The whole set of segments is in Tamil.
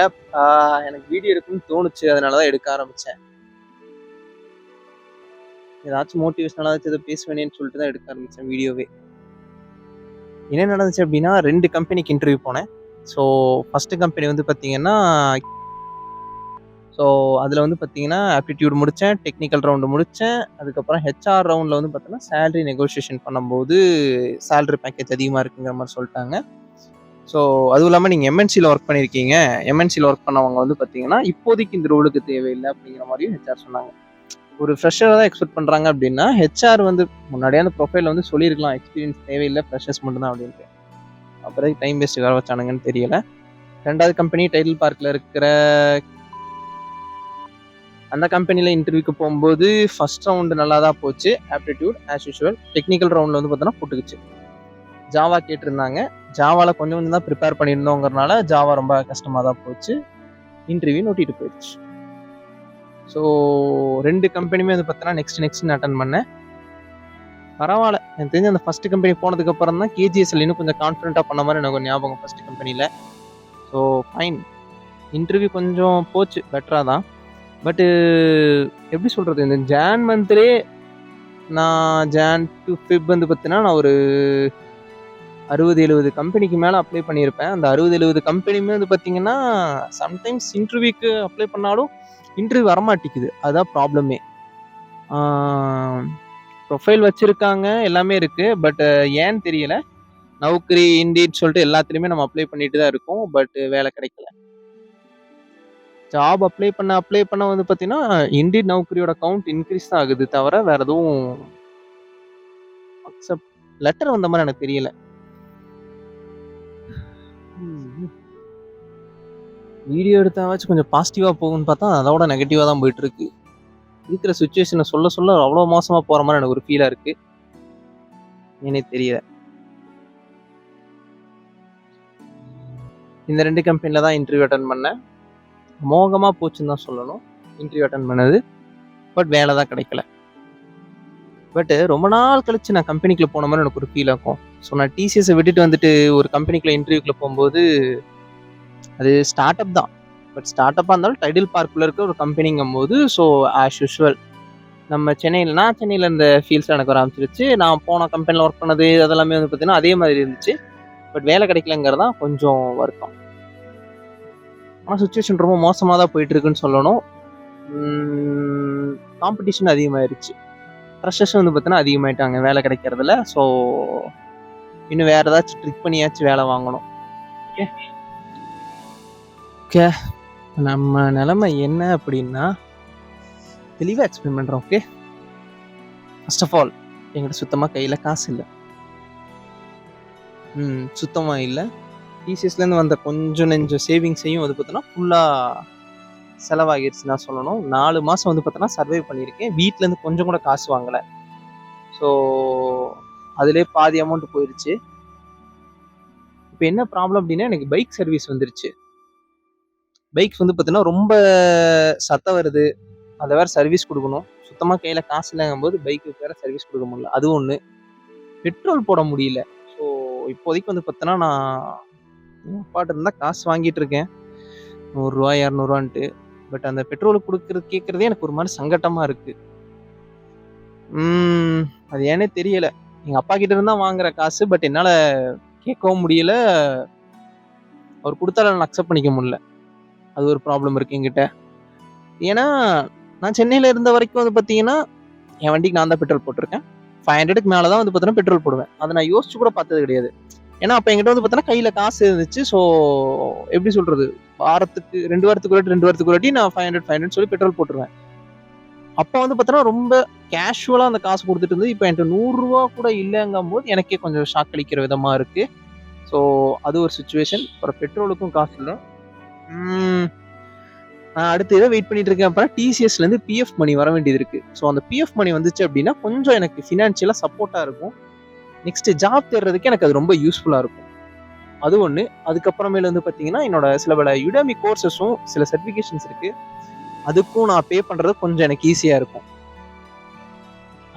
ஏப் எனக்கு வீடியோ எடுக்கணும்னு தோணுச்சு. அதனால தான் எடுக்க ஆரம்பிச்சேன். ஏதாச்சும் மோட்டிவேஷனலா ஏதாச்சும் பேசுவேனேன்னு சொல்லிட்டு தான் எடுக்க ஆரம்பிச்சேன் வீடியோவே. என்ன நடந்துச்சு அப்படின்னா, 2 கம்பெனிக்கு இன்டர்வியூ போனேன். ஸோ ஃபர்ஸ்ட் கம்பெனி வந்து பார்த்தீங்கன்னா, ஸோ அதில வந்து பார்த்தீங்கன்னா, ஆப்டிட்யூட் முடிச்சேன், டெக்னிக்கல் ரவுண்ட் முடிச்சேன். அதுக்கப்புறம் ஹெச்ஆர் ரவுண்ட்ல வந்து பார்த்தீங்கன்னா, சேலரி நெகோஷியேஷன் பண்ணும்போது, சேலரி பேக்கேஜ் அதிகமா இருக்குங்கிற மாரி சொல்ட்டாங்க. ஸோ அதுவும் இல்லாம நீங்க எம்என்சில ஒர்க் பண்ணியிருக்கீங்க. எம்என்சில ஒர்க் பண்ணவங்க வந்து பார்த்தீங்கன்னா, இப்போதைக்கு இந்த ரோலுக்கு தேவையில்ல அப்படிங்கிற மாரியும் ஹெச்ஆர் சொன்னாங்க. ஒரு ஃப்ரெஷர தான் எக்ஸ்பெக்ட் பண்றாங்க அப்படின்னா, ஹெச்ஆர் வந்து முன்னாடியே அந்த ப்ரொஃபைல்ல வந்து சொல்லியிருக்கலாம். எக்ஸ்பீரியன்ஸ் தேவையில்ல, ஃப்ரெஷர்ஸ் மட்டும் தான் அப்படின்ட்டு. அப்புறம் டைம் வேஸ்ட்டுக்கு வர வச்சானுங்கன்னு தெரியல. 2வது கம்பெனி டைட்டில் பார்க்ல இருக்கிற அந்த கம்பெனில இன்டர்வியூக்கு போம்போது, ஃபர்ஸ்ட் ரவுண்ட் நல்லா தான் போச்சு. Aptitude as usual. டெக்னிக்கல் ரவுண்ட்ல வந்து பார்த்தோன்னா புட்டுக்குச்சு. ஜாவா கேட்டிருந்தாங்க. ஜாவால கொஞ்சம் கொஞ்சம் தான் ப்ரிப்பேர் பண்ணியிருந்தோங்கிறனால, ஜாவா ரொம்ப கஷ்டமா தான் போச்சு. இன்டர்வியூ ஓட்டிட்டு போயிருச்சு. ஸோ 2 கம்பெனியுமே வந்து பார்த்தோன்னா, நெக்ஸ்ட்ன்னு அட்டெண்ட் பண்ணேன். பரவால்ல. எனக்கு தெரிஞ்சு அந்த ஃபர்ஸ்ட் கம்பெனி போனதுக்கு அப்புறம் தான் கேஜிஎஸ்ல இன்னும் கொஞ்சம் கான்ஃபிடென்ட்டா பண்ண மாரி எனக்கு ஒரு ஞாபகம் ஃபர்ஸ்ட் கம்பெனில. So fine. இன்டர்வியூ கொஞ்சம் போச்சு பெட்டரா தான். பட்டு எப்படி சொல்றது? இந்த ஜான் மந்த்லயே நான் ஜான் டூ ஃபெப் வந்து பார்த்தீங்கன்னா, நான் ஒரு 60, 70 கம்பெனிக்கு மேல அப்ளை பண்ணியிருப்பேன். அந்த 60, 70 கம்பெனியுமே வந்து பார்த்தீங்கன்னா, சம்டைம்ஸ் இன்டர்வியூக்கு அப்ளை பண்ணாலும், இன்டர்வியூ வரமாட்டேங்குது. அதான் ப்ராப்ளமே. ஆ ப்ரொஃபைல் வச்சிருக்காங்க. எல்லாமே இருக்கு. பட் ஏன்னு தெரியல. நௌக்கரி, இண்டீட் சொல்லிட்டு எல்லாத்துலயுமே நம்ம அப்ளை பண்ணிட்டு தான் இருக்கோம். பட் வேலை கிடைக்கல. ஜாப் அப்ளை பண்ண வந்து பார்த்தீங்கன்னா, இண்டீட் நௌக்கரியோட கவுண்ட் இன்கிரீஸ் தான் ஆகுது தவிர, வேற எதுவும் அக்செப்ட் லெட்டர் வந்த மாரி எனக்கு தெரியல. வீடியோ எடுத்தாவாச்சும் கொஞ்சம் பாசிட்டிவா போகும்ன்னு பார்த்தா, அதோட நெகட்டிவா தான் போயிட்டு இருக்கு. இருக்கிற சிச்சுவேஷன சொல்ல சொல்ல அவ்வளோ மோசமா போற மாரி எனக்கு ஒரு ஃபீலா இருக்கு. ஏன்னே தெரியல. இந்த 2 கம்பெனில தான் இன்டர்வியூ அட்டெண்ட் பண்ணேன். அமோகமா போச்சுன்னு தான் சொல்லணும். இன்டர்வியூ அட்டெண்ட் பண்ணது. பட் வேலை தான் கிடைக்கல. பட் ரொம்ப நாள் கழிச்சு நான் கம்பெனிக்குள்ள போன மாரி எனக்கு ஒரு ஃபீல் ஆகும். ஸோ நான் டிசிஎஸ விட்டுட்டு வந்துட்டு ஒரு கம்பெனிக்குள்ள இன்டர்வியூக்குள்ள போம்போது, அது ஸ்டார்ட் அப் தான். பட் ஸ்டார்ட் அப்பா இருந்தாலும் டைட்டில் பார்க்குள்ள இருக்க ஒரு கம்பெனிங்கும்போது, ஸோ ஆஸ் யூசுவல் நம்ம நான் சென்னையில இந்த ஃபீல்ட்ஸ் எனக்கு வர ஆரம்பிச்சிருச்சு. நான் போன கம்பெனில ஒர்க் பண்ணது அதெல்லாமே வந்து பார்த்தீங்கன்னா, அதே மாதிரி இருந்துச்சு. பட் வேலை கிடைக்கலங்கிறது தான் கொஞ்சம் வருத்தம். ஆனா சிச்சுவேஷன் ரொம்ப மோசமா தான் போயிட்டு இருக்குன்னு சொல்லணும். காம்படிஷன் அதிகமாயிருச்சு. ஃப்ரெஷர்ஸும் வந்து பார்த்தீங்கன்னா அதிகமாயிட்டாங்க வேலை கிடைக்கிறதுல. ஸோ இன்னும் வேற ஏதாச்சும் ட்ரிக் பண்ணியாச்சும் வேலை வாங்கணும். ஓகே. ஓகே. நம்ம நிலைமை என்ன அப்படின்னா, தெளிவா எக்ஸ்பிளைன் பண்றேன். ஓகே. ஃபர்ஸ்ட் ஆஃப் ஆல் என்கிட்ட சுத்தமா கையில காசு இல்ல. சுத்தமா இல்ல. டிசிஎஸ்லேருந்து வந்த கொஞ்சம் நெஞ்சம் சேவிங்ஸையும் வந்து பார்த்தோன்னா, ஃபுல்லா செலவாகிருச்சுன்னு தான் சொல்லணும். 4 மாசம் வந்து பார்த்தோன்னா சர்வைவ் பண்ணியிருக்கேன். வீட்லேருந்து கொஞ்சம் கூட காசு வாங்கல. ஸோ அதிலேயே பாதி அமௌண்ட் போயிருச்சு. இப்ப என்ன ப்ராப்ளம் அப்படின்னா, எனக்கு பைக் சர்வீஸ் வந்துருச்சு. பைக்ஸ் வந்து பார்த்தீங்கன்னா, ரொம்ப சத்தம் வருது. அத வேற சர்வீஸ் குடுக்கணும். சுத்தமா கையில காசு இல்லங்கும்போது பைக்குக்கு வேற சர்வீஸ் குடுக்க முடியல. அது ஒண்ணு. பெட்ரோல் போட முடியல. ஸோ இப்போதைக்கு வந்து பார்த்தோன்னா, நான் எங்க அப்பாட்ட இருந்து தான் காசு வாங்கிட்டு இருக்கேன். ரூ. 100 ரூ. 200ன்ட்டு. பட் அந்த பெட்ரோல் கேட்கறதே எனக்கு ஒரு மாரி சங்கட்டமா இருக்கு. அது ஏன்னே தெரியல. எங்க அப்பா கிட்ட இருந்து தான் வாங்குற காசு. பட் என்னால கேட்கவும் முடியல. அவர் குடுத்தாலும் என்னால அக்செப்ட் பண்ணிக்க முடியல. அது ஒரு ப்ராப்ளம் இருக்கு என்கிட்ட. ஏன்னா, நான் சென்னையில இருந்த வரைக்கும் வந்து பார்த்தீங்கன்னா, என் வண்டிக்கு நான் தான் பெட்ரோல் போட்டுருக்கேன். 500க்கு மேல தான் வந்து பார்த்தீங்கன்னா பெட்ரோல் போடுவேன். அத நான் யோசிச்சு கூட பார்த்தது கிடையாது. ஏன்னா, அப்ப என்கிட்ட வந்து பார்த்தீங்கன்னா கையில காசு இருந்துச்சு. ஸோ எப்படி சொல்றது? வாரத்துக்கு 2 வாரத்துக்கு ஒரு வாட்டி நான் 500 சொல்லி பெட்ரோல் போட்டுருவேன். அப்ப வந்து பார்த்தீங்கன்னா, ரொம்ப கேஷுவலா அந்த காசு குடுத்துட்டு இருந்தது. இப்ப என்ட்ட ரூ. 100 கூட இல்லங்கும்போது எனக்கே கொஞ்சம் ஷாக் அளிக்கிற விதமா இருக்கு. ஸோ அது ஒரு சிச்சுவேஷன். அப்புறம் பெட்ரோலுக்கும் காசு இல்ல. நான் அடுத்து ஏதோ வெயிட் பண்ணிட்டு இருக்கேன். அப்புறம் டிசிஎஸ்லேருந்து பிஎஃப் மணி வர வேண்டியது இருக்கு. ஸோ அந்த பிஎஃப் மணி வந்துச்சு அப்படின்னா, கொஞ்சம் எனக்கு ஃபினான்ஷியலா சப்போர்ட்டா இருக்கும். நெக்ஸ்ட் ஜாப் தேடுறதுக்கு எனக்கு அது ரொம்ப யூஸ்ஃபுல்லா இருக்கும். அது ஒண்ணு. அதுக்கப்புறமேல வந்து பார்த்தீங்கன்னா, என்னோட சில பல யுடெமி கோர்ஸஸும் சில சர்டிஃபிகேஷன்ஸ் இருக்கு. அதுக்கும் நான் பே பண்றது கொஞ்சம் எனக்கு ஈஸியா இருக்கும்.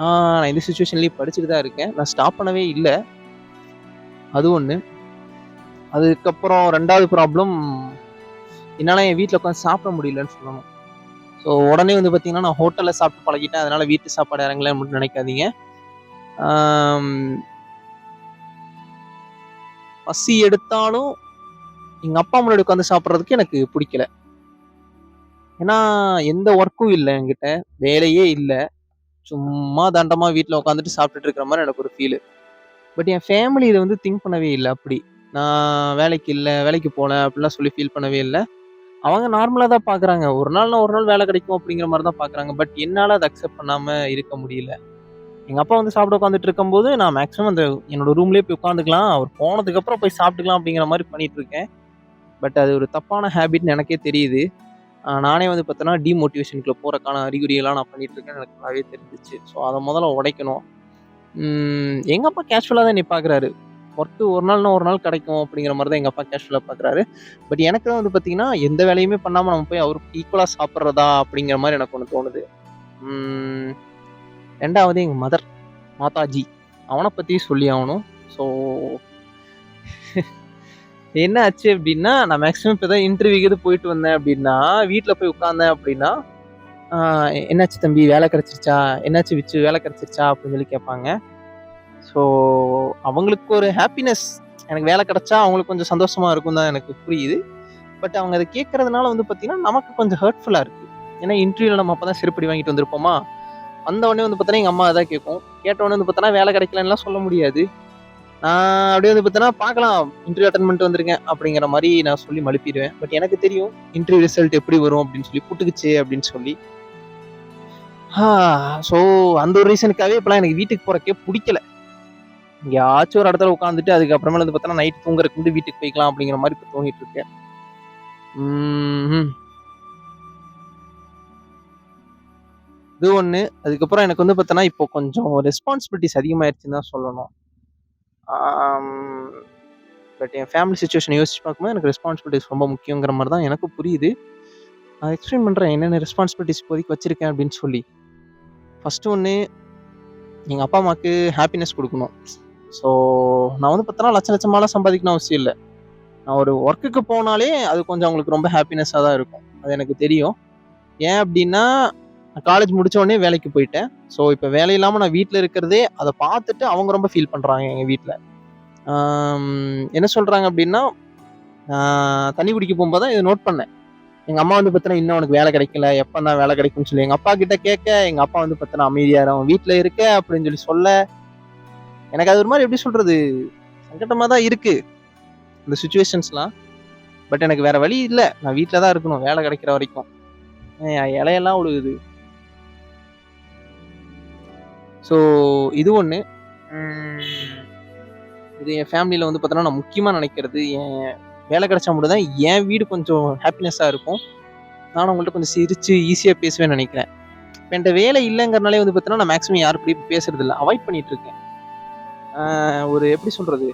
நான் இந்த சிச்சுவேஷன்லயும் படிச்சுட்டு தான் இருக்கேன். நான் ஸ்டாப் பண்ணவே இல்ல. அது ஒண்ணு. அதுக்கப்புறம் 2வது ப்ராப்ளம் என்னால் என் வீட்டில் உட்காந்து சாப்பிட முடியலன்னு சொல்லணும். ஸோ உடனே வந்து பார்த்தீங்கன்னா நான் ஹோட்டலில் சாப்பிட்டு பழகிட்டேன், அதனால வீட்டு சாப்பாடு இறங்கலன்னு மட்டும் நினைக்காதீங்க. ஆம், பசி எடுத்தாலும் எங்கள் அப்பா முன்னாடி உட்காந்து சாப்பிட்றதுக்கு எனக்கு பிடிக்கல. ஏன்னா எந்த ஒர்க்கும் இல்லை என்கிட்ட, வேலையே இல்லை, சும்மா தண்டமாக வீட்டில் உட்காந்துட்டு சாப்பிட்டுட்டு இருக்கிற மாதிரி எனக்கு ஒரு ஃபீலு. பட் என் ஃபேமிலி இதை வந்து திங்க் பண்ணவே இல்லை. அப்படி நான் வேலைக்கு இல்லை, வேலைக்கு போகல அப்படிலாம் சொல்லி ஃபீல் பண்ணவே இல்லை. அவங்க நார்மலாக தான் பார்க்குறாங்க. ஒரு நாள்னா ஒரு நாள் வேலை கிடைக்கும் அப்படிங்கிற மாதிரி தான் பார்க்குறாங்க. பட் என்னால் அதை அக்செப்ட் பண்ணாமல் இருக்க முடியல. எங்கள் அப்பா வந்து சாப்பிட உட்காந்துட்டு இருக்கும்போது நான் மேக்ஸிமம் அந்த என்னோட ரூம்லேயே போய் உட்காந்துக்கலாம், அவர் போனதுக்கப்புறம் போய் சாப்பிட்டுக்கலாம் அப்படிங்கிற மாதிரி பண்ணிட்டு இருக்கேன். பட் அது ஒரு தப்பான ஹேபிட்னு எனக்கே தெரியுது. நானே வந்து பார்த்தோன்னா டிமோட்டிவேஷனுக்குள்ள போகிறக்கான அறிகுறியெல்லாம் நான் பண்ணிட்டு இருக்கேன்னு எனக்கு நல்லாவே தெரிஞ்சிச்சு. ஸோ அதை முதல்ல உடைக்கணும். எங்கள் அப்பா கேஷுவலாக தான் என்னை பார்க்குறாரு. ஒர்க்கு ஒரு நாள்னா ஒரு நாள் கிடைக்கும் அப்படிங்கிற மாதிரி தான் எங்கள் அப்பா கேஷுவலாக பார்க்குறாரு. பட் எனக்கு தான் வந்து பார்த்தீங்கன்னா எந்த வேலையுமே பண்ணாமல் நம்ம போய் அவருக்கு ஈக்குவலாக சாப்பிட்றதா அப்படிங்கிற மாதிரி எனக்கு ஒன்று தோணுது. 2வது எங்கள் மாதாஜி, அவனை பற்றியும் சொல்லி ஆகணும். ஸோ என்ன ஆச்சு அப்படின்னா, நான் மேக்ஸிமம் இப்போ தான் இன்டர்வியூக்கு போயிட்டு வந்தேன் அப்படின்னா, வீட்டில் போய் உட்காந்தேன் அப்படின்னா, என்னாச்சு தம்பி வேலை கிடச்சிருச்சா, என்னாச்சு விச்சு வேலை கிடச்சிருச்சா அப்படின்னு சொல்லி கேட்பாங்க. ஸோ அவங்களுக்கு ஒரு ஹாப்பினஸ், எனக்கு வேலை கிடச்சா அவங்களுக்கு கொஞ்சம் சந்தோஷமா இருக்கும் தான் எனக்கு புரியுது. பட் அவங்க அதை கேட்கறதுனால வந்து பார்த்தீங்கன்னா நமக்கு கொஞ்சம் ஹர்ட்ஃபுல்லாக இருக்குது. ஏன்னா இன்டர்வியூவில் நம்ம அப்போ தான் செருப்படி வாங்கிட்டு வந்திருப்போமா, வந்த உடனே வந்து பார்த்தோன்னா எங்கள் அம்மா அதான் கேட்கும். கேட்ட உடனே வந்து பார்த்தோன்னா வேலை கிடைக்கலன்னுலாம் சொல்ல முடியாது. நான் அப்படியே வந்து பார்த்தோன்னா பார்க்கலாம், இன்டர்வியூ அட்டன் பண்ணிட்டு வந்திருக்கேன் அப்படிங்கிற மாதிரி நான் சொல்லி மழுப்பிடுவேன். பட் எனக்கு தெரியும் இன்டர்வியூ ரிசல்ட் எப்படி வரும் அப்படின்னு சொல்லி, புட்டுக்குச்சு அப்படின்னு சொல்லி. ஸோ அந்த ஒரு ரீசனுக்காகவே இப்போலாம் எனக்கு வீட்டுக்கு போகிறக்கே பிடிக்கல. எங்கேயாச்சும் ஒரு இடத்துல உட்காந்துட்டு அதுக்கப்புறமேல வந்து பார்த்தோன்னா நைட் தூங்குறதுக்கு வந்து வீட்டுக்கு போய்க்கலாம் அப்படிங்கிற மாதிரி இப்போ தோணிட்டு இருக்கேன். இது ஒன்று. அதுக்கப்புறம் எனக்கு வந்து பார்த்தோன்னா இப்போ கொஞ்சம் ரெஸ்பான்சிபிலிட்டிஸ் அதிகமாகிடுச்சுன்னு தான் சொல்லணும். பட் என் ஃபேமிலி சுச்சுவேஷனை யோசிச்சு பார்க்கும்போது எனக்கு ரெஸ்பான்சிபிலிட்டிஸ் ரொம்ப முக்கியங்கிற மாதிரி தான் எனக்கு புரியுது. நான் எக்ஸ்பிளைன் பண்ணுறேன் என்னென்ன ரெஸ்பான்சிபிலிட்டிஸ் இப்போதைக்கு வச்சுருக்கேன் அப்படின்னு சொல்லி. ஃபஸ்ட்டு ஒன்று, எங்கள் அப்பா அம்மாவுக்கு ஹாப்பினஸ் கொடுக்கணும். ஸோ நான் வந்து பார்த்தோன்னா லட்சமாலாம் சம்பாதிக்கணும் அவசியம் இல்லை. நான் ஒரு ஒர்க்குக்கு போனாலே அது கொஞ்சம் அவங்களுக்கு ரொம்ப ஹாப்பினஸ்ஸாக தான் இருக்கும். அது எனக்கு தெரியும். ஏன் அப்படின்னா நான் காலேஜ் முடித்த உடனே வேலைக்கு போயிட்டேன். ஸோ இப்போ வேலை இல்லாமல் நான் வீட்டில் இருக்கிறதே அதை பார்த்துட்டு அவங்க ரொம்ப ஃபீல் பண்ணுறாங்க எங்கள் வீட்டில். என்ன சொல்கிறாங்க அப்படின்னா, தண்ணி குடிக்க போகும்போது தான் இதை நோட் பண்ணேன். எங்கள் அம்மா வந்து பார்த்தோன்னா இன்னும் உனக்கு வேலை கிடைக்கல, எப்போ தான் வேலை கிடைக்கும்னு சொல்லி எங்கள் அப்பா கிட்ட கேட்க, எங்கள் அப்பா வந்து பார்த்தோன்னா அமைதியாக அவன் வீட்டில் இருக்க அப்படின்னு சொல்லி சொல்ல, எனக்கு அது ஒரு மாதிரி எப்படி சொல்கிறது, சங்கட்டமாக தான் இருக்குது இந்த சுச்சுவேஷன்ஸ்லாம். பட் எனக்கு வேறு வழி இல்லை, நான் வீட்டில் தான் இருக்கணும் வேலை கிடைக்கிற வரைக்கும். இலையெல்லாம் உழுகுது. ஸோ இது ஒன்று. இது என் ஃபேமிலியில் வந்து பார்த்தோன்னா நான் முக்கியமாக நினைக்கிறது, என் வேலை கிடைச்சா மட்டும் தான் என் வீடு கொஞ்சம் ஹாப்பினஸ்ஸாக இருக்கும். நானும் அவங்கள்ட்ட கொஞ்சம் சிரித்து ஈஸியாக பேசுவேன்னு நினைக்கிறேன். இப்போ என்கிட்ட வேலை இல்லைங்கிறனாலே வந்து பார்த்தோன்னா நான் மேக்ஸிமம் யாரும் இப்படி பேசுறது இல்லை, அவாய்ட் பண்ணிட்டு இருக்கேன். ஒரு எப்படி சொல்கிறது,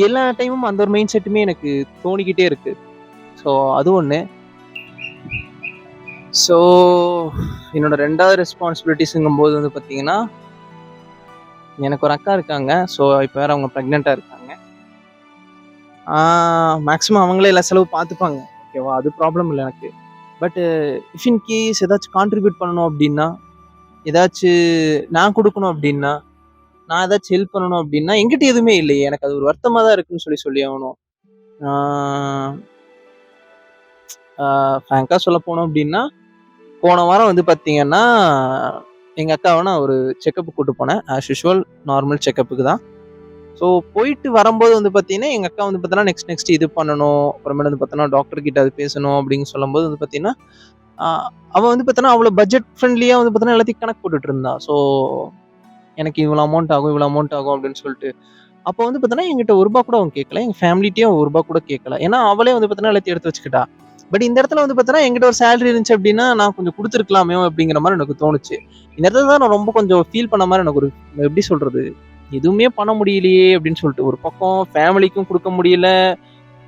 எல்லா டைமும் அந்த ஒரு மைண்ட் செட்டுமே எனக்கு தோணிக்கிட்டே இருக்கு. ஸோ அது ஒன்று. ஸோ என்னோட 2வது ரெஸ்பான்சிபிலிட்டிஸுங்கும் போது வந்து பார்த்தீங்கன்னா, எனக்கு ஒரு அக்கா இருக்காங்க. ஸோ இப்போ வேறு அவங்க ப்ரெக்னெண்ட்டாக இருக்காங்க. மேக்ஸிமம் அவங்களே எல்லா செலவு பார்த்துப்பாங்க, ஓகேவா, அது ப்ராப்ளம் இல்லை எனக்கு. பட் இஃப் இன் கேஸ் ஏதாச்சும் கான்ட்ரிபியூட் பண்ணணும் அப்படின்னா, ஏதாச்சும் நான் கொடுக்கணும் அப்படின்னா, நான் ஏதாச்சும் ஹெல்ப் பண்ணணும் அப்படின்னா என்கிட்ட எதுவுமே இல்லையே, எனக்கு அது ஒரு வருத்தமாக தான் இருக்குன்னு சொல்லி ஆகணும். ஃப்ராங்காக சொல்ல போனோம் அப்படின்னா, போன வாரம் வந்து பார்த்தீங்கன்னா எங்கள் அக்காவை நான் ஒரு செக்கப்புக்கு கூட்டு போனேன். ஆஸ் யூஷுவல் நார்மல் செக்கப்புக்கு தான். ஸோ போயிட்டு வரும்போது வந்து பார்த்தீங்கன்னா எங்கள் அக்கா வந்து பார்த்தோன்னா நெக்ஸ்ட் இது பண்ணணும், அப்புறமேல வந்து பார்த்தோன்னா டாக்டர் கிட்ட அது பேசணும் அப்படின்னு சொல்லும்போது வந்து பார்த்தீங்கன்னா, அவள் வந்து பார்த்தோன்னா அவ்வளோ பட்ஜெட் ஃப்ரெண்ட்லியாக வந்து பார்த்தோன்னா எல்லாத்தையும் கணக்கு போட்டுட்டு இருந்தா. ஸோ எனக்கு இவ்வளோ அமௌண்ட் ஆகும் இவ்வளோ அமௌண்ட் ஆகும் அப்படின்னு சொல்லிட்டு. அப்போ வந்து பார்த்தோன்னா எங்கிட்ட ₹1 கூட அவங்க கேட்கல, எங்கள் ஃபேமிலிட்டையும் ₹1 கூட கேட்கல. ஏன்னா அவளே வந்து பார்த்தோன்னா எல்லாத்தையும் எடுத்து வச்சுக்கிட்டா. பட் இந்த இடத்துல வந்து பார்த்தோன்னா என்கிட்ட ஒரு சேலரி இருந்துச்சு அப்படின்னா நான் கொஞ்சம் கொடுத்துருக்கலாமே அப்படிங்கிற மாதிரி எனக்கு தோணுச்சு. இந்த இடத்துல தான் நான் ரொம்ப கொஞ்சம் ஃபீல் பண்ண மாதிரி எனக்கு ஒரு எப்படி சொல்கிறது, எதுவுமே பண்ண முடியலையே அப்படின்னு சொல்லிட்டு. ஒரு பக்கம் ஃபேமிலிக்கும் கொடுக்க முடியல,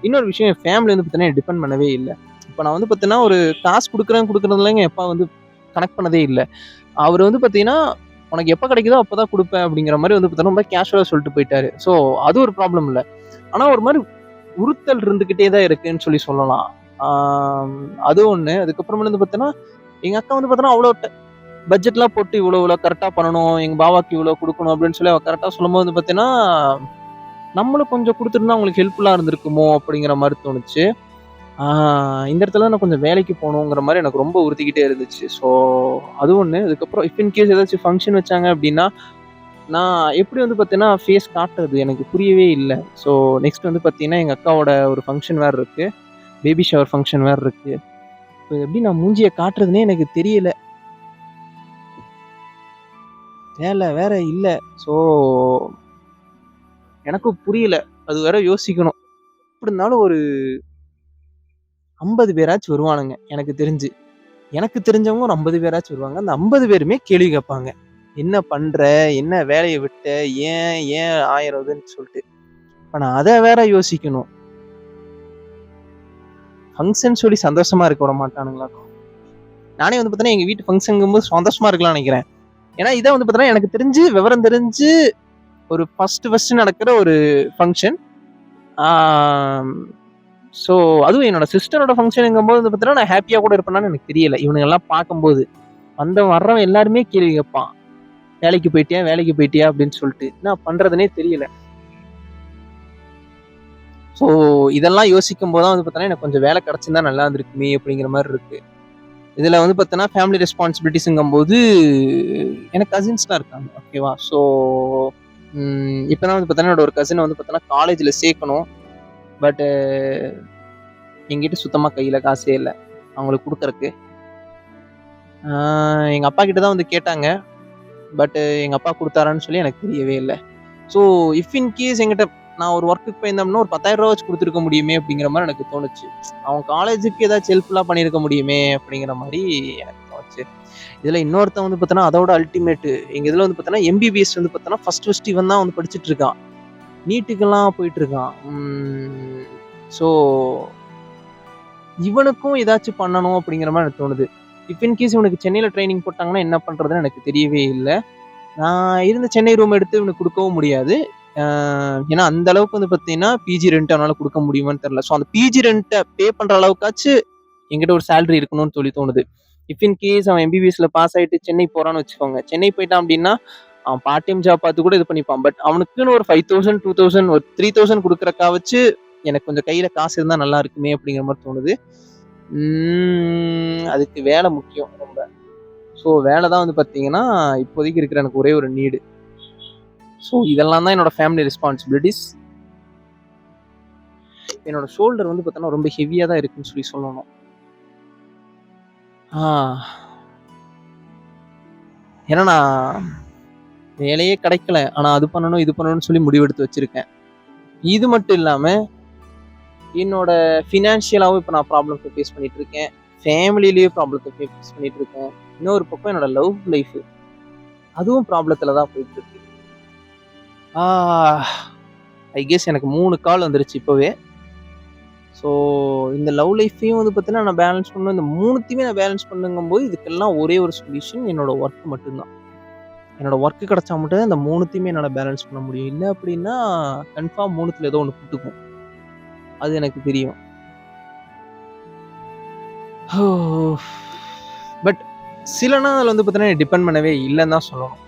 இன்னொரு விஷயம் என் ஃபேமிலி வந்து பார்த்தீங்கன்னா டிபெண்ட் பண்ணவே இல்லை. இப்போ நான் வந்து பார்த்தீங்கன்னா ஒரு காசு கொடுக்குறதுலங்க எப்பா வந்து கனெக்ட் பண்ணதே இல்லை. அவர் வந்து பார்த்தீங்கன்னா உனக்கு எப்போ கிடைக்குதோ அப்போ தான் கொடுப்பேன் அப்படிங்கிற மாதிரி வந்து பார்த்தீங்கன்னா ரொம்ப கேஷுவலாக சொல்லிட்டு போயிட்டாரு. ஸோ அது ஒரு ப்ராப்ளம் இல்லை. ஆனால் ஒரு மாதிரி உறுத்தல் இருந்துகிட்டே தான் இருக்குன்னு சொல்லலாம். அது ஒண்ணு. அதுக்கப்புறம் வந்து பார்த்தீங்கன்னா, எங்க அக்கா வந்து பார்த்தீங்கன்னா, அவ்வளோ பட்ஜெட்லாம் போட்டு இவ்வளோ கரெக்ட்டா பண்ணணும். எங்க பாவாக்கு இவ்வளோ குடுக்கணும் அப்படின்னு சொல்லி அவ கரெக்ட்டா சொல்லும்போது வந்து பார்த்தீங்கன்னா, நம்மளும் கொஞ்சம் குடுத்துருந்தா அவங்களுக்கு ஹெல்ப்ஃபுல்லா இருந்திருக்குமோ அப்படிங்கிற மாரி தோணுச்சு. ஆ இந்த இடத்துல நான் கொஞ்சம் வேலைக்கு போணுங்கிற மாரி எனக்கு ரொம்ப உறுத்திக்கிட்டே இருந்துச்சு. ஸோ அது ஒண்ணு. அதுக்கப்புறம் இஃப் இன் கேஸ் ஏதாச்சும் ஃபங்ஷன் வச்சாங்க அப்படின்னா, நான் எப்படி வந்து பார்த்தீங்கன்னா, ஃபேஸ் காட்டுறது எனக்கு புரியவே இல்ல. ஸோ நெக்ஸ்ட் வந்து பார்த்தீங்கன்னா, எங்க அக்காவோட ஒரு ஃபங்ஷன் வேற இருக்கு. பேபி ஷவர் ஃபங்ஷன் வேற இருக்கு. இப்ப எப்படி நான் மூஞ்சிய காட்டுறதுன்னே எனக்கு தெரியல. வேலை வேற இல்ல. ஸோ எனக்கும் புரியல. அது வேற யோசிக்கணும். எப்படி இருந்தாலும் ஒரு 50 பேராச்சும் வருவானுங்க எனக்கு தெரிஞ்சு. எனக்கு தெரிஞ்சவங்க ஒரு 50 பேராச்சும் வருவாங்க. அந்த 50 பேருமே கேள்வி கேட்பாங்க. "என்ன பண்ற? என்ன வேலைய விட்ட? ஏன் 1000 இதுன்னு சொல்லிட்டு." இப்ப நான் அத வேற யோசிக்கணும். ஃபங்ஷன் சொல்லி சந்தோஷமா இருக்க விட மாட்டானுங்களாக்கும். நானே வந்து பார்த்தீங்கன்னா, எங்க வீட்டு ஃபங்ஷன்ங்கும்போது சந்தோஷமா இருக்கலாம்னு நெனைக்கிறேன். ஏன்னா, இதான் வந்து பார்த்தீங்கன்னா, எனக்கு தெரிஞ்சு விவரம் தெரிஞ்சு ஒரு ஃபர்ஸ்ட் நடக்கிற ஒரு ஃபங்ஷன். ஆம். ஸோ அதுவும் என்னோட சிஸ்டரோட ஃபங்ஷனுங்கும்போது வந்து பார்த்தீங்கன்னா, நான் ஹேப்பியா கூட இருப்பேனான்னு எனக்கு தெரியல. இவனுங்கலாம் பார்க்கும்போது. வர்றவன் எல்லாருமே கேள்வி கேட்பான். "வேலைக்கு போயிட்டியா? வேலைக்கு போயிட்டியா?" அப்படின்னு சொல்லிட்டு. என்ன பண்றதுன்னே தெரியல. ஸோ இதெல்லாம் யோசிக்கும்போது தான் வந்து பார்த்தீங்கன்னா, எனக்கு கொஞ்சம் வேலை கிடைச்சிருந்தா நல்லா இருந்திருக்குமே அப்படிங்கிற மாரி இருக்கு. இதுல வந்து பார்த்தீங்கன்னா, ஃபேமிலி ரெஸ்பான்சிபிலிட்டீஸ்ங்கும்போது எனக்கு கசின்ஸ்லாம் இருக்காங்க. ஓகேவா? ஸோ இப்ப தான் வந்து பார்த்தீங்கன்னா, என்னோட ஒரு கசின வந்து பார்த்தீங்கன்னா, காலேஜ்ல சேர்க்கணும். பட் என்கிட்ட சுத்தமா கையில காசே இல்ல. அவங்களுக்கு குடுக்கறக்கு. ஆ எங்க அப்பா கிட்ட தான் வந்து கேட்டாங்க. பட் எங்க அப்பா குடுத்தாரான்னு சொல்லி எனக்கு தெரியவே இல்ல. ஸோ இஃப் இன் கேஸ் என்கிட்ட நான் ஒரு ஒர்க்குக்கு போயிருந்தோம்னா, ஒரு ரூ. 10,000 வச்சு குடுத்துருக்க முடியுமே அப்படிங்கிற மாரி எனக்கு தோணுச்சு. அவன் காலேஜுக்கு ஏதாச்சும் ஹெல்ப்ஃபுல்லா பண்ணியிருக்க முடியுமே அப்படிங்கிற மாரி எனக்கு தோணுச்சு. இதுல இன்னொருத்தன் வந்து பார்த்தோன்னா, அதோட அல்டிமேட்டு எங்க இதுல வந்து பார்த்தோன்னா, எம்பிபிஎஸ் வந்து பார்த்தோன்னா, ஃபர்ஸ்ட் இவன் தான் வந்து படிச்சுட்டு இருக்கான். நீட்டுக்கெல்லாம் போயிட்டு இருக்கான். ஸோ இவனுக்கும் ஏதாச்சும் பண்ணணும் அப்படிங்கிற மாரி எனக்கு தோணுது. இஃப் இன் கேஸ் இவனுக்கு சென்னையில ட்ரெய்னிங் போட்டாங்கன்னா என்ன பண்றதுன்னு எனக்கு தெரியவே இல்ல. நான் இருந்த சென்னை ரூம் எடுத்து இவனுக்கு குடுக்கவும் முடியாது. ஆ ஏன்னா அந்த அளவுக்கு வந்து பார்த்தீங்கன்னா, பிஜி ரென்ட் அவனால குடுக்க முடியுமான்னு தெரியல. ஸோ அந்த பிஜி ரென்ட்ட பே பண்ற அளவுக்காச்சு என்கிட்ட ஒரு சேலரி இருக்கணும்னு சொல்லி தோணுது. இஃப் இன் கேஸ் அவன் எம்பிபிஎஸ்ல பாஸ் ஆயிட்டு சென்னை போறான்னு வச்சுக்கோங்க. சென்னை போயிட்டான் அப்டின்னா, அவன் பார்ட் டைம் ஜாப் பார்த்து கூட இது பண்ணிப்பான். பட் அவனுக்குன்னு ஒரு 5,000, 2,000 ஒரு 3,000 குடுக்கறக்காவாச்சு எனக்கு கொஞ்சம் கையில காசு இருந்தா நல்லா இருக்குமே அப்படிங்கிற மாரி தோணுது. அதுக்கு வேலை முக்கியம் ரொம்ப. ஸோ வேலை தான் வந்து பார்த்தீங்கன்னா, இப்போதைக்கு இருக்கிற எனக்கு ஒரே ஒரு நீடு. ஸோ இதெல்லாம் தான் என்னோட ஃபேமிலி ரெஸ்பான்சிபிலிட்டீஸ். என்னோட ஷோல்டர் வந்து பார்த்தோன்னா, ரொம்ப ஹெவியா தான் இருக்குன்னு சொல்லி சொல்லணும். ஆ ஏன்னா நான் வேலையே கிடைக்கல. ஆனா அது பண்ணணும், இது பண்ணணும்னு சொல்லி முடிவெடுத்து வச்சிருக்கேன். இது மட்டும் இல்லாம, என்னோட ஃபினான்ஷியலாவும் இப்ப நான் ப்ராப்ளம்ஸ ஃபேஸ் பண்ணிட்டு இருக்கேன். ஃபேமிலிலயும் ப்ராப்ளத்த ஃபேஸ் பண்ணிட்டு இருக்கேன். இன்னொரு பக்கம் என்னோட லவ் லைஃப் அதுவும் ப்ராப்ளத்துல தான் போயிட்டு இருக்கு. ஆ ஐ கெஸ் எனக்கு 3 கால் வந்துருச்சு இப்பவே. ஸோ இந்த லவ் லைஃப்பையும் வந்து பார்த்தீங்கன்னா, நான் பேலன்ஸ் பண்ணணும். இந்த 3த்தையுமே நான் பேலன்ஸ் பண்ணுங்கும்போது, இதுக்கெல்லாம் ஒரே ஒரு சொல்யூஷன் என்னோட ஒர்க் மட்டும் தான். என்னோட ஒர்க் கிடைச்சா மட்டும் தான் இந்த 3த்தையுமே என்னால பேலன்ஸ் பண்ண முடியும். இல்ல அப்படின்னா, கன்ஃபார்ம் 3த்துல ஏதோ ஒண்ணு புட்டுக்கும். அது எனக்கு தெரியும். பட் சில நாள் வந்து பார்த்தீங்கன்னா, டிபெண்ட் பண்ணவே இல்லன்னு தான் சொல்லணும்.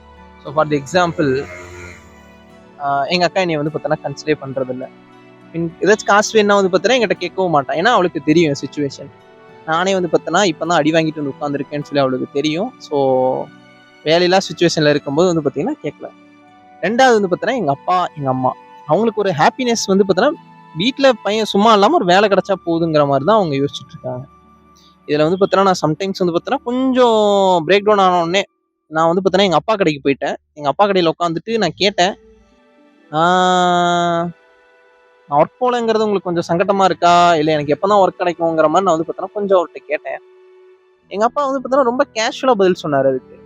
ஸோ ஃபார் தி எக்ஸாம்பிள் எங்க அக்கா என்னைய வந்து பார்த்தீங்கன்னா, கன்சிடரே பண்றதில்ல. ஏதாச்சும் காசு வேணும்னா வந்து பார்த்தீங்கன்னா, என்கிட்ட கேட்கவும் மாட்டா. ஏன்னா அவளுக்கு தெரியும் என் சிச்சுவேஷன். நானே வந்து பார்த்தேன்னா, இப்ப தான் அடி வாங்கிட்டு வந்து உட்கார்ந்துருக்கேன்னு சொல்லி அவளுக்கு தெரியும். ஸோ வேலையில்லா சிச்சுவேஷன்ல இருக்கும்போது வந்து பார்த்தீங்கன்னா, கேட்கல. 2வது வந்து பார்த்தீங்கன்னா, எங்க அப்பா, எங்க அம்மா. அவங்களுக்கு ஒரு ஹேப்பினஸ் வந்து பார்த்தீங்கன்னா, வீட்ல பையன் சும்மா இல்லாம ஒரு வேலை கிடைச்சா போதுங்கிற மாரி தான் அவங்க யோசிச்சுட்டு இருக்காங்க. இதுல வந்து பார்த்தீங்கன்னா, நான் சம்டைம்ஸ் வந்து பார்த்தீங்கன்னா, கொஞ்சம் பிரேக் டவுன் ஆன உடனே, நான் வந்து பார்த்தீங்கன்னா, எங்க அப்பா கடைக்கு போயிட்டேன். எங்க அப்பா கடையில உட்காந்துட்டு நான் கேட்டேன். ஆ நான் ஒர்க் போலங்கிறது உங்களுக்கு கொஞ்சம் சங்கட்டமா இருக்கா? இல்ல எனக்கு எப்பதான் ஒர்க் கிடைக்குங்கிற மாரி நான் வந்து பார்த்தீங்கன்னா, கொஞ்சம் அவர்ட்ட கேட்டேன். எங்க அப்பா வந்து பார்த்தீங்கன்னா, ரொம்ப கேஷுவலா பதில் சொன்னாரு அதுக்கு.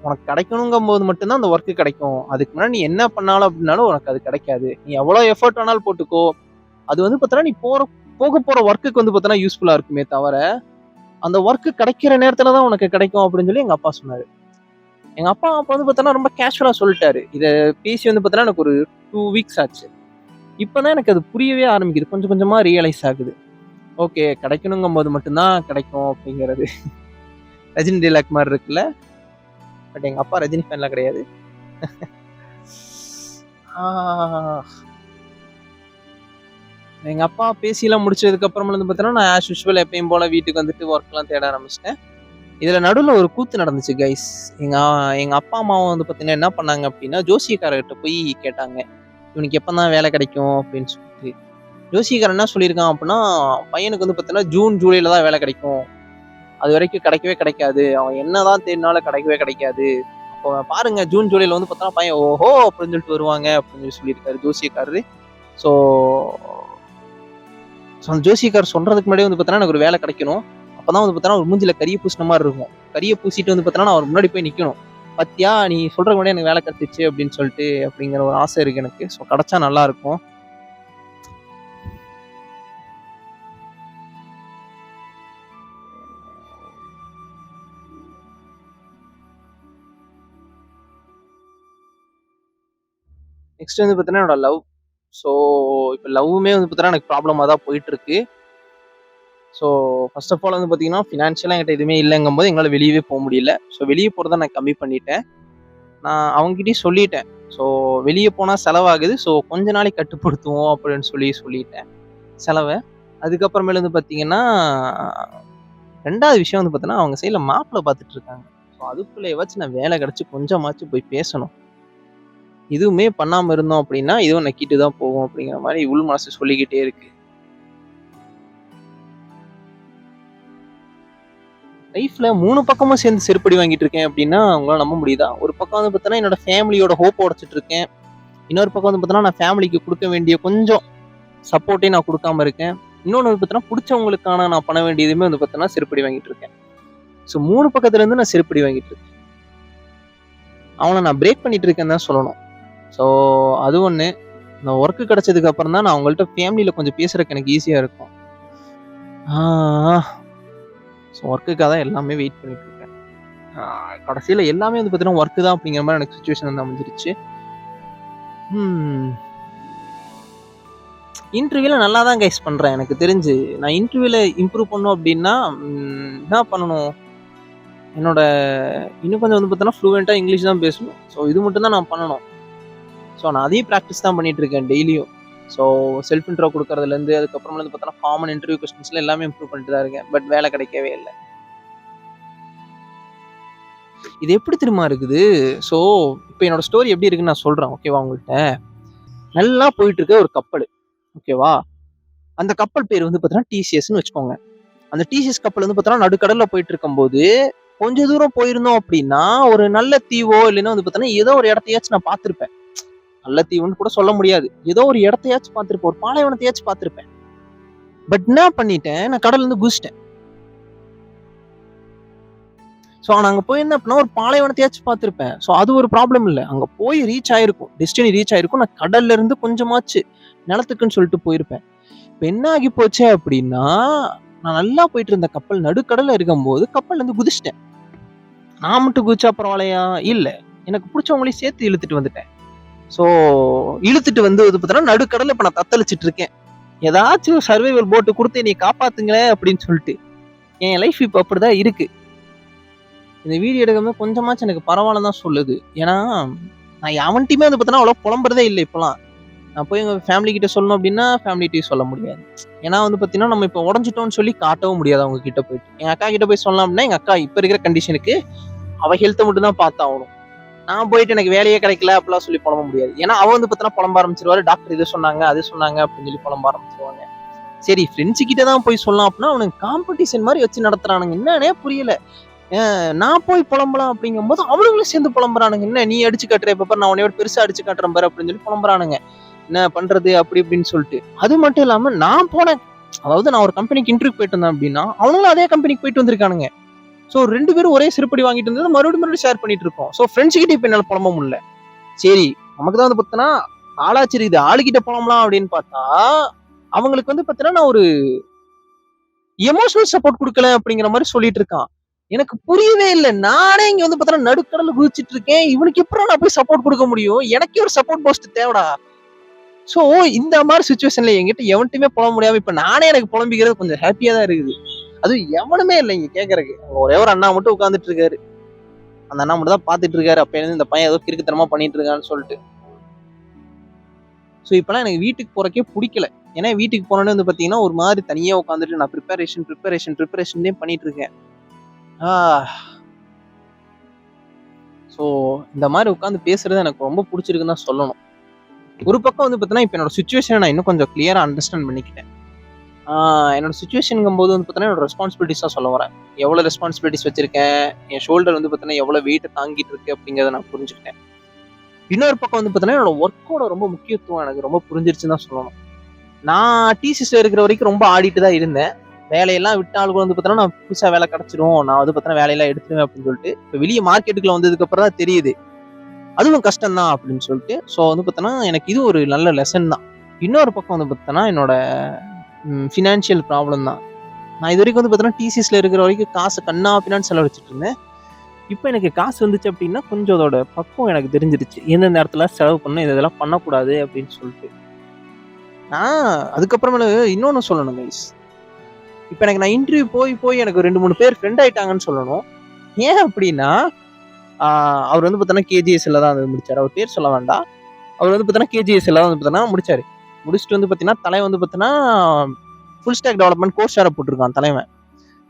உனக்கு கிடைக்கணுங்கும்போது மட்டும் தான் அந்த ஒர்க் கிடைக்கும். அதுக்கு முன்னாடி நீ என்ன பண்ணாலும் அப்படின்னாலும் உனக்கு அது கிடைக்காது. நீ எவ்வளோ எஃபோர்ட் வேணாலும் போட்டுக்கோ. அது வந்து பார்த்தீங்கன்னா, நீ போக போற ஒர்க்குக்கு வந்து பார்த்தீங்கன்னா யூஸ்ஃபுல்லா இருக்குமே தவிர, அந்த ஒர்க் கிடைக்கிற நேரத்துல தான் உனக்கு கிடைக்கும் அப்படின்னு சொல்லி எங்க அப்பா சொன்னாரு. எங்க அப்பா அப்ப வந்து பார்த்தீங்கன்னா, ரொம்ப கேஷுவலா சொல்லிட்டாரு. இத பேசி வந்து பார்த்தீங்கன்னா, எனக்கு ஒரு 2 வீக்ஸ் ஆச்சு. இப்பதான் எனக்கு அது புரியவே ஆரம்பிக்குது. கொஞ்சம் கொஞ்சமா ரியலைஸ் ஆகுது. ஓகே, கிடைக்கணுங்கும்போது மட்டும்தான் கிடைக்கும் அப்படிங்கிறது. ரஜினி டைலாக் மாரி இருக்குல்ல. பட் எங்க அப்பா ரஜினி ஃபேன்லாம் கிடையாது. ஆ எங்க அப்பா பேசிலாம் முடிச்சதுக்கு அப்புறமா வந்து பார்த்தீங்கன்னா, நான் ஆஸ் யூசுவல் எப்பயும் போல வீட்டுக்கு வந்துட்டு ஒர்க்லாம் தேட ஆரம்பிச்சுட்டேன். இதுல நடுவுல ஒரு கூத்து நடந்துச்சு கைஸ். எங்க எங்க அப்பா, அம்மாவும் வந்து பார்த்தீங்கன்னா என்ன பண்ணாங்க அப்படின்னா, ஜோசியக்காரர்கிட்ட போய் கேட்டாங்க. இவனுக்கு எப்பதான் வேலை கிடைக்கும் அப்படின்னு சொல்லிட்டு. ஜோசியக்காரன் என்ன சொல்லியிருக்கான் அப்படின்னா, பையனுக்கு வந்து பார்த்தீங்கன்னா ஜூன், ஜூலைல தான் வேலை கிடைக்கும். அது வரைக்கும் கிடைக்கவே கிடைக்காது. அவன் என்னதான் தேடினாலும் கிடைக்கவே கிடைக்காது. அப்போ பாருங்க ஜூன், ஜூலைல வந்து பார்த்தா பையன் ஓஹோ! அப்படின்னு சொல்லிட்டு வருவாங்க அப்படின்னு சொல்லி சொல்லியிருக்காரு ஜோசியக்காரரு. ஸோ அந்த ஜோசியக்காரர் சொல்றதுக்கு முன்னாடியே வந்து பார்த்தீங்கன்னா, எனக்கு ஒரு வேலை கிடைக்கணும். அப்பதான் வந்து பார்த்தீங்கன்னா, ஒரு மூஞ்சில கரிய பூசின மாரி இருக்கும். கரிய பூசிட்டு வந்து பார்த்தீங்கன்னா, நான் அவர் முன்னாடி போய் நிக்கணும். "பாத்தியா நீ சொல்றதுக்கு முன்னாடியே எனக்கு வேலை கிடைச்சிருச்சு" அப்படின்னு சொல்லிட்டு அப்படிங்கிற ஒரு ஆசை இருக்கு எனக்கு. ஸோ கிடைச்சா நல்லா இருக்கும். நெக்ஸ்ட் வந்து பார்த்தீங்கன்னா, என்னோட லவ். ஸோ இப்ப லவ்வுமே வந்து பார்த்தீங்கன்னா, எனக்கு ப்ராப்ளமா தான் போயிட்டு இருக்கு. ஸோ ஃபர்ஸ்ட் ஆஃப் ஆல் வந்து பார்த்தீங்கன்னா, ஃபினான்ஷியலா என்கிட்ட எதுவுமே இல்லங்கும்போது எங்களால வெளியவே போ முடியல. ஸோ வெளிய போறத நான் கம்மி பண்ணிட்டேன். நான் அவங்ககிட்டயும் சொல்லிட்டேன். ஸோ வெளிய போனா செலவாகுது. ஸோ கொஞ்ச நாளைக்கு கட்டுப்படுத்துவோம் அப்படின்னு சொல்லிட்டேன் செலவ. அதுக்கப்புறமேலு வந்து பார்த்தீங்கன்னா, 2வது விஷயம் வந்து பார்த்தீங்கன்னா, அவங்க சைட்ல மாப்பிள பார்த்துட்டு இருக்காங்க. ஸோ அதுக்குள்ளேயாவாச்சும் நான் வேலை கிடைச்சு கொஞ்சமாச்சும் போய் பேசணும். இதுவுமே பண்ணாம இருந்தோம் அப்படின்னா, இதுவும் நக்கிட்டு தான் போகும் அப்படிங்கிற மாரி உள் மனசு சொல்லிக்கிட்டே இருக்கு. லைஃப்ல 3 பக்கமும் சேர்ந்து செருப்படி வாங்கிட்டு இருக்கேன் அப்படின்னா, உங்களால நம்ப முடியுதா? ஒரு பக்கம் வந்து பார்த்தீங்கன்னா, என்னோட ஃபேமிலியோட ஹோப்ப உடைச்சுட்டு இருக்கேன். இன்னொரு பக்கம் வந்து பார்த்தீங்கன்னா, நான் ஃபேமிலிக்கு குடுக்க வேண்டிய கொஞ்சம் சப்போர்ட்டையும் நான் குடுக்காம இருக்கேன். இன்னொன்னு வந்து பார்த்தீங்கன்னா, புடிச்சவங்களுக்கான நான் பண்ண வேண்டியதுமே வந்து பார்த்தீங்கன்னா, செருப்படி வாங்கிட்டு இருக்கேன். ஸோ 3 பக்கத்துல இருந்து நான் செருப்படி வாங்கிட்டு இருக்கேன். அவன நான் பிரேக் பண்ணிட்டு இருக்கேன்னு தான் சொல்லணும். ஸோ அது ஒண்ணு. இந்த ஒர்க் கிடைச்சதுக்கு அப்புறம் தான் நான் அவங்கள்ட்ட ஃபேமிலில கொஞ்சம் பேசுறதுக்கு எனக்கு ஈஸியா இருக்கும். ஆ ஸோ ஒர்க்குக்காக தான் எல்லாமே வெயிட் பண்ணிட்டு இருக்கேன். ஆ கடைசியில எல்லாமே வந்து பார்த்தீங்கன்னா, ஒர்க் தான் அப்படிங்கிற மாரி எனக்கு சிச்சுவேஷன் வந்து அமைஞ்சிருச்சு. ம். இன்டர்வியூல நல்லா தான் கைஸ் பண்றேன் எனக்கு தெரிஞ்சு. நான் இன்டர்வியூல இம்ப்ரூவ் பண்ணணும் அப்படின்னா, என்ன பண்ணணும்? என்னோட இன்னும் கொஞ்சம் வந்து பார்த்தீங்கன்னா, ஃப்ளூயன்ட்டா இங்கிலீஷ் தான் பேசணும். ஸோ இது மட்டும் தான் நான் பண்ணணும். ஸோ நான் அதையும் பிராக்டிஸ் தான் பண்ணிட்டு இருக்கேன் டெய்லியும். ஸோ செல்ஃப் இன்ட்ரோ குடுக்கறதுலேருந்து, அதுக்கப்புறம் வந்து பார்த்தோன்னா, காமன் இன்டர்வியூ கொஸ்டின்ஸ்ல எல்லாமே இம்ப்ரூவ் பண்ணிட்டு தான் இருக்கேன். பட் வேலை கிடைக்கவே இல்ல. இது எப்படி தெரியுமா இருக்குது? ஸோ இப்ப என்னோட ஸ்டோரி எப்படி இருக்குன்னு நான் சொல்றேன். ஓகேவா உங்கள்ட்ட? நல்லா போயிட்டு இருக்க ஒரு கப்பலு. ஓகேவா? அந்த கப்பல் பேர் வந்து பார்த்தீங்கன்னா, டிசிஎஸ்ன்னு வச்சுக்கோங்க. அந்த டிசிஎஸ் கப்பல் வந்து பார்த்தோன்னா, நடுக்கடல்ல போயிட்டு இருக்கும்போது, கொஞ்சம் தூரம் போயிருந்தோம் அப்படின்னா, ஒரு நல்ல தீவோ இல்லைன்னா வந்து பார்த்தோன்னா, ஏதோ ஒரு இடத்தையாச்சும் நான் பார்த்திருப்பேன். நல்ல தீவுன்னு கூட சொல்ல முடியாது. ஏதோ ஒரு இடத்தையாச்சும் பார்த்திருப்பேன். ஒரு பாலைவனத்தையாச்சும் பார்த்திருப்பேன். பட் என்ன பண்ணிட்டேன், நான் கடல்ல இருந்து குதிச்சுட்டேன். ஸோ நான் அங்க போயிருந்தேன் அப்படின்னா, ஒரு பாலைவனத்தையாச்சும் பார்த்திருப்பேன். ஸோ அது ஒரு ப்ராப்ளம் இல்ல. அங்க போய் ரீச் ஆயிருக்கும். டெஸ்டினி ரீச் ஆயிருக்கும். நான் கடல்ல இருந்து கொஞ்சமாச்சு நிலத்துக்குன்னு சொல்லிட்டு போயிருப்பேன். இப்ப என்ன ஆகி போச்சு அப்படின்னா, நான் நல்லா போயிட்டு இருந்த கப்பல் நடுக்கடல்ல இருக்கும்போது, கப்பல்ல இருந்து குதிச்சுட்டேன். நான் மட்டும் குதிச்சா பரவாயில்லையா? இல்ல. எனக்கு புடிச்சவங்களையும் சேர்த்து இழுத்துட்டு வந்துட்டேன். ஸோ இழுத்துட்டு வந்து பார்த்தீங்கன்னா, நடுக்கடல்ல இப்ப நான் தத்தளிச்சுட்டு இருக்கேன். ஏதாச்சும் சர்வைவல் போட் குடுத்து என்னைய காப்பாத்துங்களேன் அப்படின்னு சொல்லிட்டு. என் லைஃப் இப்ப அப்படிதான் இருக்கு. இந்த வீடியோ எடுக்கும்போது கொஞ்சமாச்சும் எனக்கு பரவாயில்லன்னு தான் சொல்லுது. ஏன்னா, நான் எவன்ட்டயுமே வந்து பார்த்தீங்கன்னா, அவ்வளவா புலம்புறதே இல்ல இப்பலாம். நான் போய் எங்க ஃபேமிலி கிட்ட சொல்லணும் அப்படின்னா, ஃபேமிலிட்டயும் சொல்ல முடியாது. ஏன்னா வந்து பார்த்தீங்கன்னா, நம்ம இப்ப உடைஞ்சுட்டோம்னு சொல்லி காட்டவும் முடியாது அவங்க கிட்ட போயிட்டு. எங்க அக்கா கிட்ட போய் சொல்லலாம் அப்படின்னா, எங்க அக்கா இப்ப இருக்கிற கண்டிஷனுக்கு அவ ஹெல்த்த மட்டும் தான் பார்த்தாகணும். நான் போயிட்டு எனக்கு வேலையே கிடைக்கல அப்படிலாம் சொல்லி புலம்ப முடியாது. ஏன்னா, அவ வந்து பார்த்தீங்கன்னா புலம்ப ஆரம்பிச்சுருவாரு. டாக்டர் இது சொன்னாங்க, அது சொன்னாங்க அப்படின்னு சொல்லி புலம்ப ஆரம்பிச்சுருவாங்க. சரி ஃப்ரெண்ட்ஸ் கிட்ட தான் போய் சொல்லலாம் அப்படின்னா, அவனுங்க காம்படிஷன் மாரி வச்சு நடத்துறானுங்க. என்னன்னே புரியல. நான் போய் புலம்பலாம் அப்படிங்கும்போது, அவனுங்களும் சேர்ந்து புலம்புறானுங்க. "என்ன நீ அடிச்சு காட்டுற, இப்ப பாரு நான் உன்னைய விட பெருசா அடிச்சு காட்டுறேன் பாரு" அப்படின்னு சொல்லி புலம்புறானுங்க. என்ன பண்றது அப்படி இப்படின்னு சொல்லிட்டு. அது மட்டும் இல்லாம நான் போனேன். அதாவது நான் ஒரு கம்பெனிக்கு இன்டர்வியூ போயிட்டு இருந்தேன் அப்படின்னா, அவனுங்களும் அதே கம்பெனிக்கு போயிட்டு வந்திருக்கானுங்க. ஸோ 2 பேரும் ஒரே செருப்படி வாங்கிட்டு இருந்தது மறுபடியும் ஷேர் பண்ணிட்டு இருக்கோம். ஸோ ஃப்ரெண்ட்ஸ் கிட்ட இப்ப என்னால புலம்ப முடியல. சரி, நமக்கு தான் வந்து பார்த்தீங்கன்னா, ஆளாச்சு இருக்குது. ஆளுகிட்ட புலம்பலாம் அப்படின்னு பார்த்தா, அவங்களுக்கு வந்து பார்த்தீங்கன்னா, நான் ஒரு எமோஷனல் சப்போர்ட் குடுக்கல அப்படிங்கிற மாரி சொல்லிட்டு இருக்கான். எனக்கு புரியவே இல்ல. நானே இங்க வந்து பார்த்தீங்கன்னா, நடுக்கடல்ல குதிச்சுட்டு இருக்கேன். இவனுக்கு எப்புட்றா நான் போய் சப்போர்ட் குடுக்க முடியும்? எனக்கே ஒரு சப்போர்ட் போஸ்ட் தேவடா. ஸோ இந்த மாதிரி சுச்சுவேஷன்ல என்கிட்ட எவன்ட்டுமே புலம்ப முடியாம இப்ப நானே எனக்கு புலம்பிக்கிறது கொஞ்சம் ஹாப்பியா தான் இருக்குது. அதுவும் எவனுமே இல்லை இங்க கேட்கறதுக்கு. ஒரே ஒரு அண்ணா மட்டும் உட்கார்ந்துட்டு இருக்காரு. அந்த அண்ணா மட்டும் தான் பாத்துட்டு இருக்காரு. அப்ப இருந்து இந்த பையன் ஏதோ கிறுக்குத்தனமா பண்ணிட்டு இருக்கான்னு சொல்லிட்டு. ஸோ இப்பெல்லாம் எனக்கு வீட்டுக்கு போறக்கே பிடிக்கல. ஏன்னா வீட்டுக்கு போனோடனே வந்து பாத்தீங்கன்னா ஒரு மாதிரி தனியா உட்காந்துட்டு நான் ப்ரிப்பரேஷன்லேயே பண்ணிட்டு இருக்கேன். ஸோ இந்த மாதிரி உட்காந்து பேசுறது எனக்கு ரொம்ப பிடிச்சிருக்குன்னு தான் சொல்லணும். ஒரு பக்கம் வந்து பார்த்தீங்கன்னா இப்போ என்னோட சுச்சுவேஷனை நான் இன்னும் கொஞ்சம் கிளியரா அண்டர்ஸ்டாண்ட் பண்ணிக்கிட்டேன். என்னோட சுச்சுவேஷனுங்கும் போது வந்து பார்த்தீங்கன்னா என்னோட ரெஸ்பான்சிபிலிட்டிஸ் தான் சொல்ல வரேன். எவ்வளோ ரெஸ்பான்சிபிலிட்டிஸ் வச்சிருக்கேன், என் ஷோல்டர் வந்து பார்த்தீங்கன்னா எவ்வளோ வெயிட்டை தாங்கிட்டு இருக்கு அப்படிங்கிறத நான் புரிஞ்சுக்கிட்டேன். இன்னொரு பக்கம் வந்து பார்த்தீங்கன்னா என்னோட ஒர்க்கோட ரொம்ப முக்கியத்துவம் எனக்கு ரொம்ப புரிஞ்சிருச்சுன்னு தான் சொல்லணும். நான் டிசிஸ்ல இருக்கிற வரைக்கும் ரொம்ப ஆடிட்டு தான் இருந்தேன். வேலையெல்லாம் விட்டாலும் வந்து பார்த்தீங்கன்னா நான் புதுசாக வேலை கிடைச்சிடும், நான் வந்து பார்த்தீங்கன்னா வேலையெல்லாம் எடுத்துருவேன் அப்படின்னு சொல்லிட்டு இப்போ வெளியே மார்க்கெட்டுக்குள்ள வந்ததுக்கு அப்புறம் தான் தெரியுது அதுவும் கஷ்டம் தான் அப்படின்னு சொல்லிட்டு. ஸோ வந்து பார்த்தோன்னா எனக்கு இது ஒரு நல்ல லெசன் தான். இன்னொரு பக்கம் வந்து பார்த்தோன்னா என்னோட ஃபினான்ஷியல் ப்ராப்ளம் தான். நான் இது வரைக்கும் வந்து பார்த்தோன்னா டிசிஎஸ்ல இருக்கிற வரைக்கும் காசு கண்ணா பின்னான்னு செலவழிச்சிட்டு இருந்தேன். இப்போ எனக்கு காசு வந்துச்சு அப்படின்னா கொஞ்சம் அதோட பக்கம் எனக்கு தெரிஞ்சிருச்சு. எந்த நேரத்தில் செலவு பண்ணணும், இதெல்லாம் பண்ணக்கூடாது அப்படின்னு சொல்லிட்டு. நான் அதுக்கப்புறமேல இன்னொன்று சொல்லணும் கைஸ். இப்போ எனக்கு நான் இன்டர்வியூ போய் எனக்கு 2-3 பேர் ஃப்ரெண்ட் ஆயிட்டாங்கன்னு சொல்லணும். ஏன் அப்படின்னா அவர் வந்து பார்த்தோன்னா கேஜிஎஸ்ல தான் வந்து முடிச்சார். அவர் பேர் சொல்ல வேண்டாம். அவர் வந்து பார்த்தோன்னா கேஜிஎஸ்ல தான் வந்து பார்த்தோன்னா முடிச்சாரு. முடிச்சுட்டு வந்து பார்த்தீங்கன்னா தலைவன் வந்து பார்த்தீங்கன்னா ஃபுல் ஸ்டாக் டெவலப்மெண்ட் கோர்ஸ் வேற போட்டிருக்கான் தலைவன்.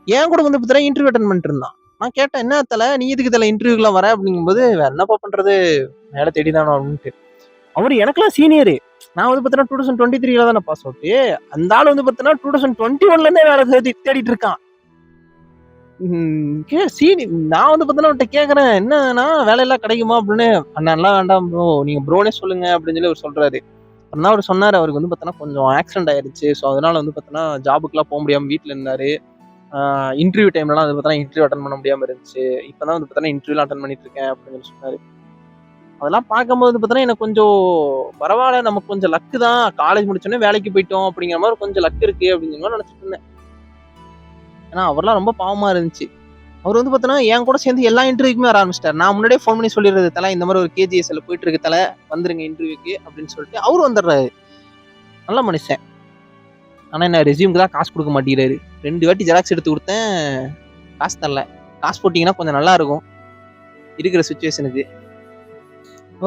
ஏன் கூட வந்து பார்த்தீங்கன்னா இன்டர்வியூ அட்டன் பண்ணிட்டு இருந்தான். நான் கேட்டேன் என்ன தலை நீ எதுக்கு தலை இன்டர்வியூக்குலாம் வர அப்படிங்கும்போது என்னப்பா பண்றது வேலை தேடிதானோ அப்படின்ட்டு. அவர் எனக்கெல்லாம் சீனியரு. நான் வந்து பார்த்தீங்கன்னா 2023 தானே பாஸ் அவுட்டு. அந்த ஆள் வந்து பார்த்தீங்கன்னா 2021 வேலை தேடிட்டு இருக்கான். நான் வந்து பார்த்தீங்கன்னா அவன்கிட்ட கேட்கறேன் என்னன்னா வேலையெல்லாம் கிடைக்குமா அப்படின்னு. அண்ணன்லாம் வேண்டாம் ப்ரோ நீங்க ப்ரோனே சொல்லுங்க அப்படின்னு சொல்லி அவர் சொல்றாரு. அண்ணா அவர் சொன்னாரு அவருக்கு வந்து பார்த்தோன்னா கொஞ்சம் ஆக்சிடென்ட் ஆயிருச்சு. ஸோ அதனால வந்து பார்த்தோன்னா ஜாபுக்குலாம் போக முடியாம வீட்டில் இருந்தாரு. இன்டர்வியூ டைம்லலாம் வந்து பார்த்தோன்னா இன்டர்வியூ அட்டன் பண்ண முடியாம இருந்துச்சு. இப்போதான் வந்து பார்த்தோன்னா இன்டர்வியூலாம் அட்டன் பண்ணிட்டு இருக்கேன் அப்படின்னு சொல்லி சொன்னாரு. அதெல்லாம் பார்க்கும்போது பார்த்தோன்னா எனக்கு கொஞ்சம் பரவாயில்ல நமக்கு கொஞ்சம் லக்கு தான். காலேஜ் முடிச்சோடனே வேலைக்கு போயிட்டோம் அப்படிங்கிற மாதிரி கொஞ்சம் லக் இருக்கு அப்படிங்கிற மாதிரி நினைச்சிட்டு இருந்தேன். ஏன்னா அவர்லாம் ரொம்ப பாவமா இருந்துச்சு. அவர் வந்து பார்த்தோன்னா என் கூட சேர்ந்து எல்லா இன்டர்வியூக்குமே வர ஆரம்பிச்சிட்டார். நான் முன்னாடியே ஃபோன் பண்ணி சொல்லிடுறது தலை இந்த மாதிரி ஒரு கேஜிஎஸ்ல போயிட்டு இருக்கு தலை வந்துருங்க இன்டர்வியூக்கு அப்படின்னு சொல்லிட்டு அவரு வந்துடுறாரு. நல்ல மனுஷன். ஆனா என்ன ரெஸ்யூமுக்கு தான் காசு கொடுக்க மாட்டேங்கிறாரு. 2 வாட்டி ஜெராக்ஸ் எடுத்து கொடுத்தேன், காசு தரல. காசு போட்டீங்கன்னா கொஞ்சம் நல்லா இருக்கும் இருக்கிற சுச்சுவேஷனுக்கு.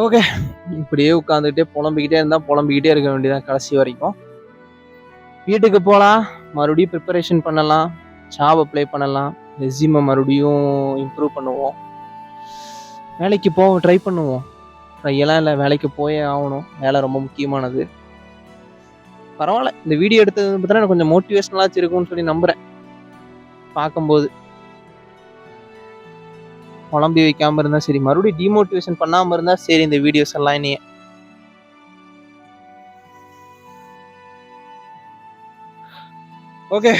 ஓகே இப்படியே உட்காந்துக்கிட்டே புலம்பிக்கிட்டே இருக்க வேண்டியதான் கடைசி வரைக்கும். வீட்டுக்கு போகலாம், மறுபடியும் ப்ரிப்பரேஷன் பண்ணலாம், ஜாப் அப்ளை பண்ணலாம், ரெஸ்யூமை மறுபடியும் இம்ப்ரூவ் பண்ணுவோம், வேலைக்கு போக ட்ரை பண்ணுவோம். ட்ரையெல்லாம் இல்லை, வேலைக்கு போயே ஆகணும். வேலை ரொம்ப முக்கியமானது. பரவாயில்ல இந்த வீடியோ எடுத்தது பார்த்தீங்கன்னா எனக்கு கொஞ்சம் மோட்டிவேஷனலாச்சு இருக்கும்னு சொல்லி நம்புறேன். பார்க்கும்போது குழம்பி வைக்காம இருந்தா சரி, மறுபடியும் டிமோட்டிவேஷன் பண்ணாம இருந்தா சரி இந்த வீடியோஸ் எல்லாம் இனியே. ஓகே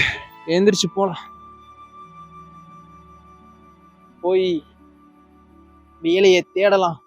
எழுந்திரிச்சு போலாம், போய் வேலையை தேடலாம்.